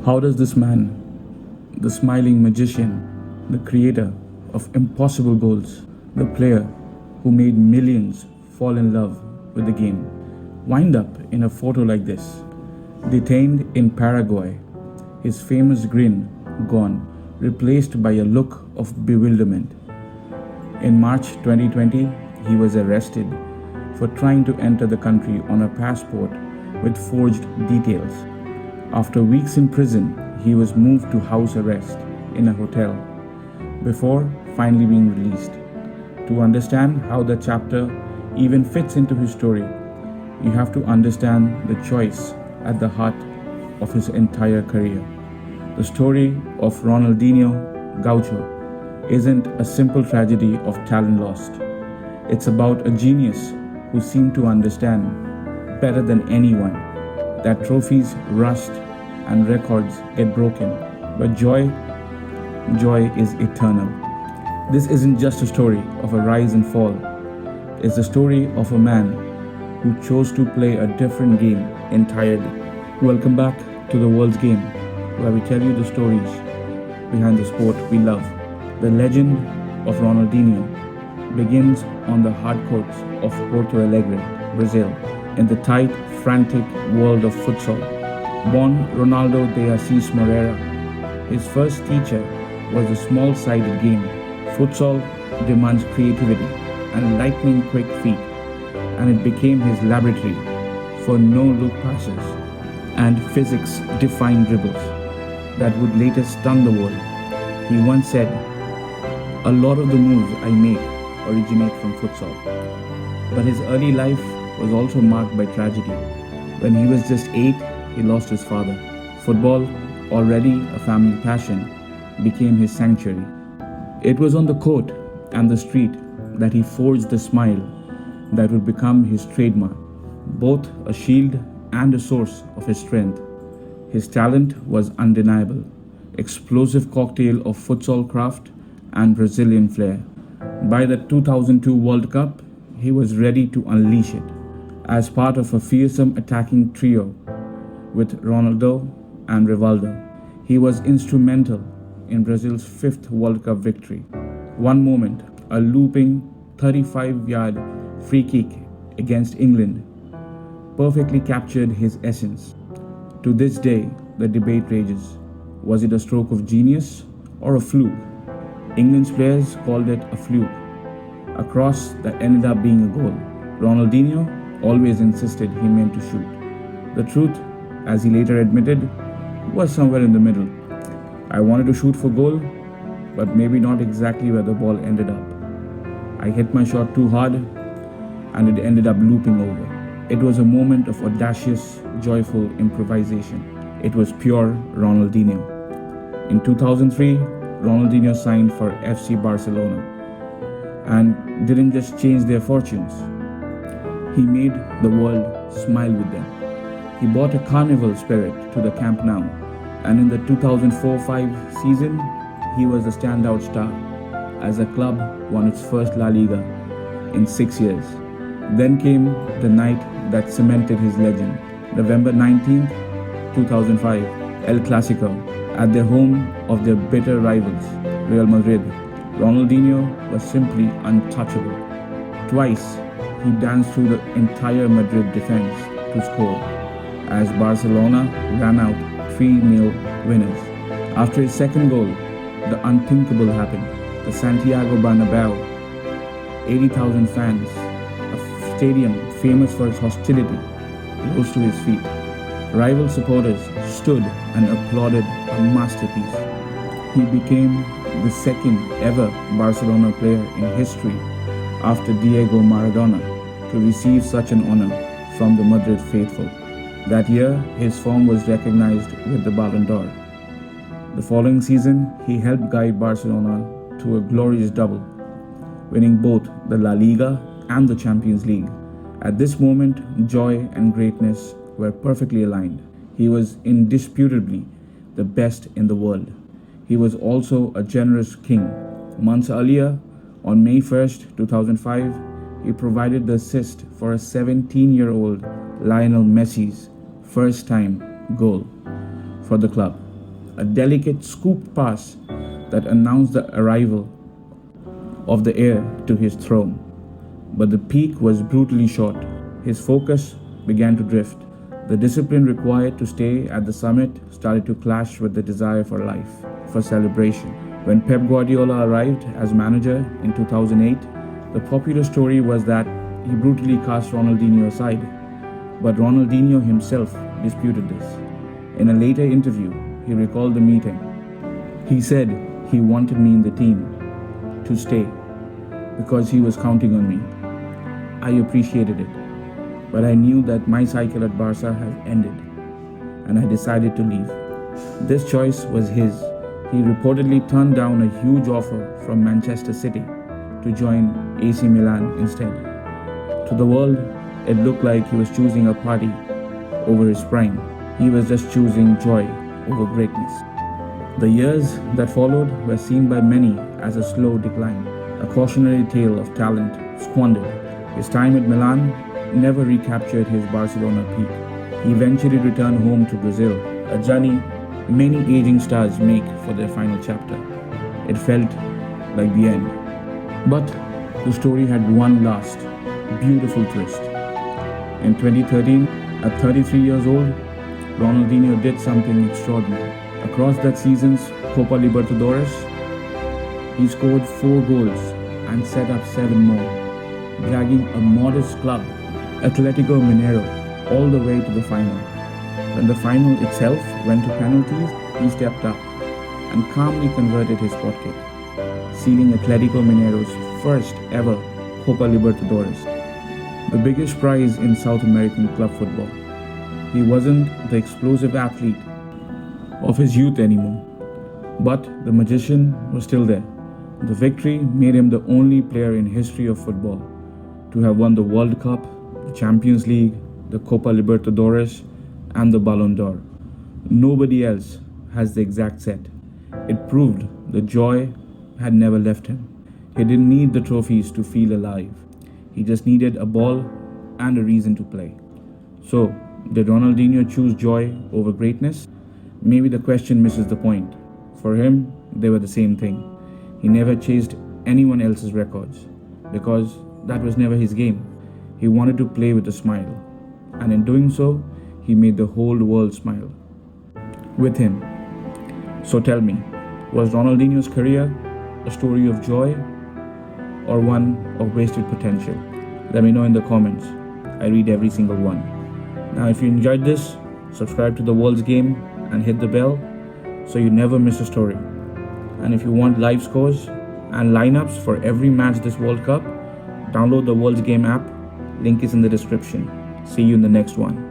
How does this man, the smiling magician, the creator of impossible goals, the player who made millions fall in love with the game, wind up in a photo like this? Detained in Paraguay, his famous grin gone, replaced by a look of bewilderment. In March 2020, he was arrested for trying to enter the country on a passport with forged details. After weeks in prison, he was moved to house arrest in a hotel before finally being released. To understand how the chapter even fits into his story, you have to understand the choice at the heart of his entire career. The story of Ronaldinho Gaúcho isn't a simple tragedy of talent lost. It's about a genius who seemed to understand better than anyone that trophies rust and records get broken, but joy is eternal. This isn't just a story of a rise and fall. It's the story of a man who chose to play a different game entirely. Welcome back to the World's Game, where we tell you the stories behind the sport we love. The legend of Ronaldinho begins on the hard courts of Porto Alegre, Brazil, in the tight, frantic world of futsal. Born Ronaldo de Assis Moreira, his first teacher was a small-sided game. Futsal demands creativity and lightning-quick feet, and it became his laboratory for no-look passes and physics-defying dribbles that would later stun the world. He once said, "A lot of the moves I make originate from futsal." But his early life was also marked by tragedy. When he was just 8, he lost his father. Football, already a family passion, became his sanctuary. It was on the court and the street that he forged the smile that would become his trademark, both a shield and a source of his strength. His talent was undeniable, explosive cocktail of futsal craft and Brazilian flair. By the 2002 World Cup, he was ready to unleash it. As part of a fearsome attacking trio with Ronaldo and Rivaldo, he was instrumental in Brazil's 5th World Cup victory. One moment, a looping 35-yard free kick against England, perfectly captured his essence. To this day, the debate rages. Was it a stroke of genius or a fluke? England's players called it a fluke, a cross that ended up being a goal. Ronaldinho always insisted he meant to shoot. The truth, as he later admitted, was somewhere in the middle. "I wanted to shoot for goal, but maybe not exactly where the ball ended up. I hit my shot too hard, and it ended up looping over." It was a moment of audacious, joyful improvisation. It was pure Ronaldinho. In 2003, Ronaldinho signed for FC Barcelona and didn't just change their fortunes. He made the world smile with them. He brought a carnival spirit to the Camp Nou, and in the 2004-05 season, he was a standout star as the club won its first La Liga in 6 years. Then came the night that cemented his legend. November 19th, 2005, El Clasico, at the home of their bitter rivals, Real Madrid. Ronaldinho was simply untouchable. Twice, he danced through the entire Madrid defense to score, as Barcelona ran out 3-0 winners. After his second goal, the unthinkable happened. The Santiago Bernabéu, 80,000 fans, a stadium famous for its hostility, rose to his feet. Rival supporters stood and applauded a masterpiece. He became the second ever Barcelona player in history after Diego Maradona to receive such an honor from the Madrid faithful. That year, his form was recognized with the Ballon d'Or. The following season, he helped guide Barcelona to a glorious double, winning both the La Liga and the Champions League. At this moment, joy and greatness were perfectly aligned. He was indisputably the best in the world. He was also a generous king. Months earlier, on May 1st, 2005, he provided the assist for a 17-year-old Lionel Messi's first-time goal for the club. a delicate scoop pass that announced the arrival of the heir to his throne. But the peak was brutally short. His focus began to drift. The discipline required to stay at the summit started to clash with the desire for life, for celebration. When Pep Guardiola arrived as manager in 2008, the popular story was that he brutally cast Ronaldinho aside. But Ronaldinho himself disputed this. In a later interview, he recalled the meeting. He said he wanted me in the team to stay because he was counting on me. I appreciated it, but I knew that my cycle at Barca had ended, and I decided to leave. This choice was his. He reportedly turned down a huge offer from Manchester City to join AC Milan instead. To the world, it looked like he was choosing a party over his prime. He was just choosing joy over greatness. The years that followed were seen by many as a slow decline, a cautionary tale of talent squandered. His time at Milan never recaptured his Barcelona peak. He eventually returned home to Brazil, a journey many aging stars make for their final chapter. It felt like the end. But the story had one last, beautiful twist. In 2013, at 33 years old, Ronaldinho did something extraordinary. Across that season's Copa Libertadores, he scored 4 goals and set up 7 more, dragging a modest club, Atletico Mineiro, all the way to the final. When the final itself went to penalties, he stepped up and calmly converted his spot kick, sealing Atletico Mineiro's first ever Copa Libertadores, the biggest prize in South American club football. He wasn't the explosive athlete of his youth anymore, but the magician was still there. The victory made him the only player in history of football to have won the World Cup, the Champions League, the Copa Libertadores, and the Ballon d'Or. Nobody else has the exact set. It proved the joy had never left him. He didn't need the trophies to feel alive. He just needed a ball and a reason to play. So, did Ronaldinho choose joy over greatness? Maybe the question misses the point. For him, they were the same thing. He never chased anyone else's records because that was never his game. He wanted to play with a smile, and in doing so, he made the whole world smile with him. So tell me, was Ronaldinho's career a story of joy or one of wasted potential? Let me know in the comments. I read every single one. Now, if you enjoyed this, subscribe to The World's Game and hit the bell so you never miss a story. And if you want live scores and lineups for every match this World Cup, download the World's Game app. Link is in the description. See you in the next one.